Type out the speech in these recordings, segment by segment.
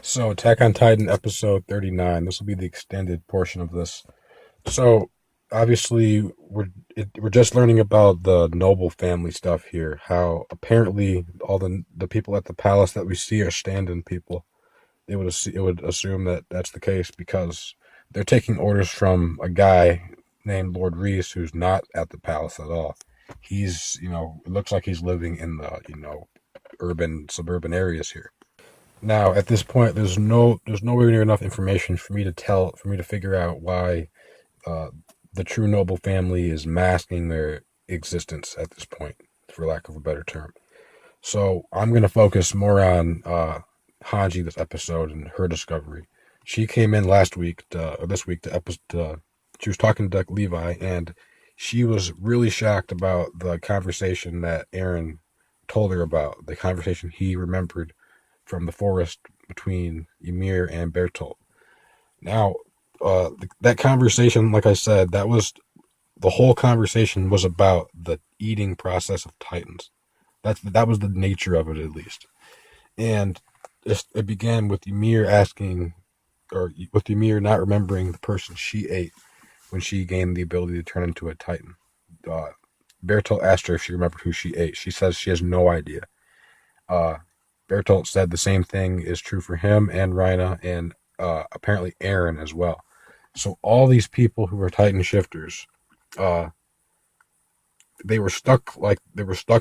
So, Attack on Titan episode 39. This will be the extended portion of this. So, obviously, we're just learning about the noble family stuff here. How apparently all the people at the palace that we see are stand-in people. It would assume that that's the case because they're taking orders from a guy named Lord Reese who's not at the palace at all. He's, it looks like he's living in the, urban suburban areas here. Now, at this point, there's nowhere near enough information for me to figure out why uh, the true noble family is masking their existence at this point, for lack of a better term. So I'm going to focus more on Hanji this episode and her discovery. She came in last week, or this week, to episode. She was talking to Levi, and she was really shocked about the conversation that Aaron told her about. The conversation he remembered from the forest between Ymir and Bertolt. Now, that conversation, like I said, that was the whole conversation was about the eating process of Titans. That was the nature of it, at least. And it began with Ymir asking, or with Ymir not remembering the person she ate when she gained the ability to turn into a Titan. Uh, Bertolt asked her if she remembered who she ate. She says she has no idea. Uh, Bertolt said the same thing is true for him and Rhina and apparently Aaron as well. So all these people who were Titan shifters, uh, they were stuck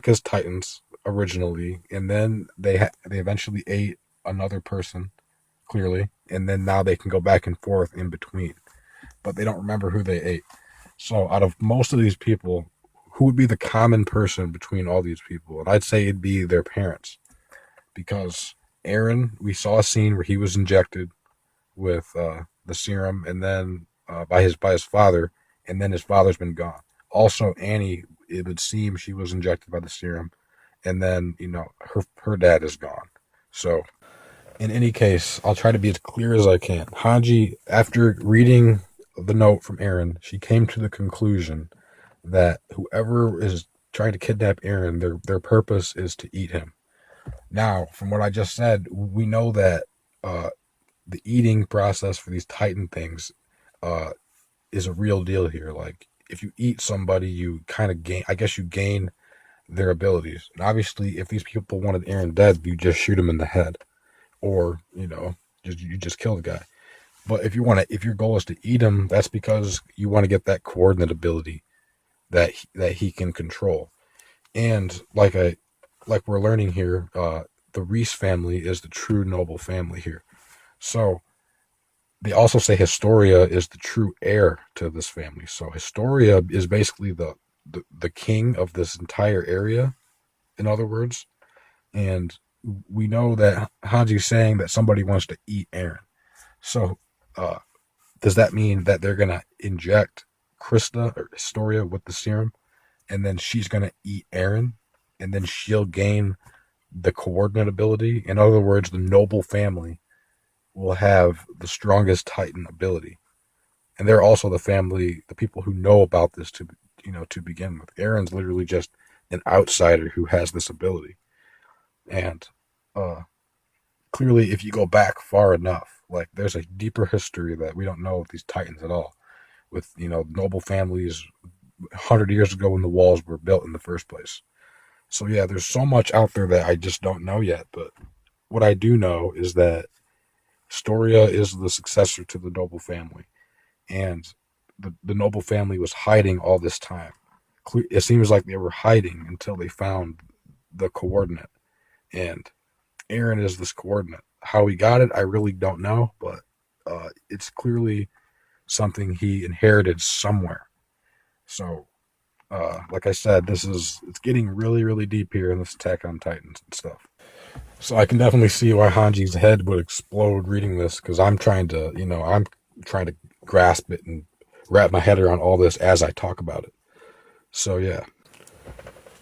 as Titans originally, and then they eventually ate another person clearly, and then now they can go back and forth in between, but they don't remember who they ate. So out of most of these people, who would be the common person between all these people? And I'd say it'd be their parents because Aaron, we saw a scene where he was injected with the serum, and then by his father, and then his father's been gone. Also, Annie, it would seem she was injected by the serum, and then her dad is gone. So, in any case, I'll try to be as clear as I can. Hanji, after reading the note from Aaron, she came to the conclusion that whoever is trying to kidnap Aaron, their purpose is to eat him. Now, from what I just said, we know that uh, the eating process for these Titan things uh, is a real deal here. Like, if you eat somebody, you kind of gain, I guess you gain their abilities. And obviously, if these people wanted Aaron dead, you just shoot him in the head, or you just kill the guy. But if your goal is to eat him, that's because you want to get that coordinate ability that he can control. And like we're learning here, the Reese family is the true noble family here. So they also say Historia is the true heir to this family. So Historia is basically the king of this entire area, in other words. And we know that Hanji's saying that somebody wants to eat Aaron. So uh, does that mean that they're going to inject Krista or Historia with the serum, and then she's going to eat Aaron, and then she'll gain the coordinate ability? In other words, the noble family will have the strongest Titan ability, and they're also the people who know about this to begin with. Aaron's literally just an outsider who has this ability, and uh, clearly, if you go back far enough, like there's a deeper history that we don't know of these Titans at all. With noble families 100 years ago when the walls were built in the first place. So yeah, there's so much out there that I just don't know yet. But what I do know is that Storia is the successor to the noble family, and the noble family was hiding all this time. It seems like they were hiding until they found the coordinate, and Aaron is this coordinate. How he got it, I really don't know, but it's clearly something he inherited somewhere. So, like I said, it's getting really, really deep here in this Attack on Titans and stuff. So I can definitely see why Hanji's head would explode reading this because I'm trying to grasp it and wrap my head around all this as I talk about it. So yeah.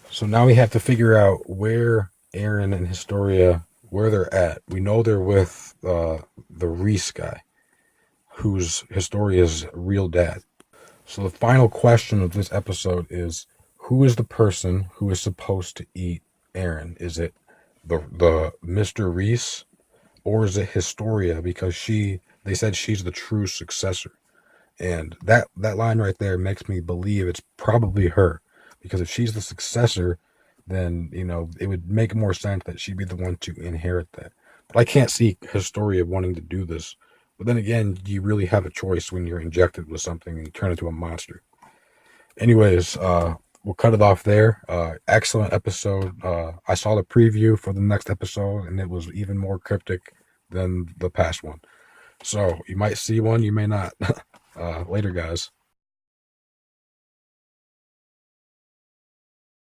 So now we have to figure out where Aaron and Historia where they're at. We know they're with the Reese guy, who's Historia's real dad. So the final question of this episode is: who is the person who is supposed to eat Aaron? Is it the Mr. Reese, or is it Historia because they said she's the true successor? And that line right there makes me believe it's probably her, because if she's the successor, then it would make more sense that she'd be the one to inherit that. But I can't see Historia wanting to do this. But then again, do you really have a choice when you're injected with something and turn into a monster? Anyways, we'll cut it off there. Excellent episode. I saw the preview for the next episode, and it was even more cryptic than the past one. So you might see one, you may not. Later, guys.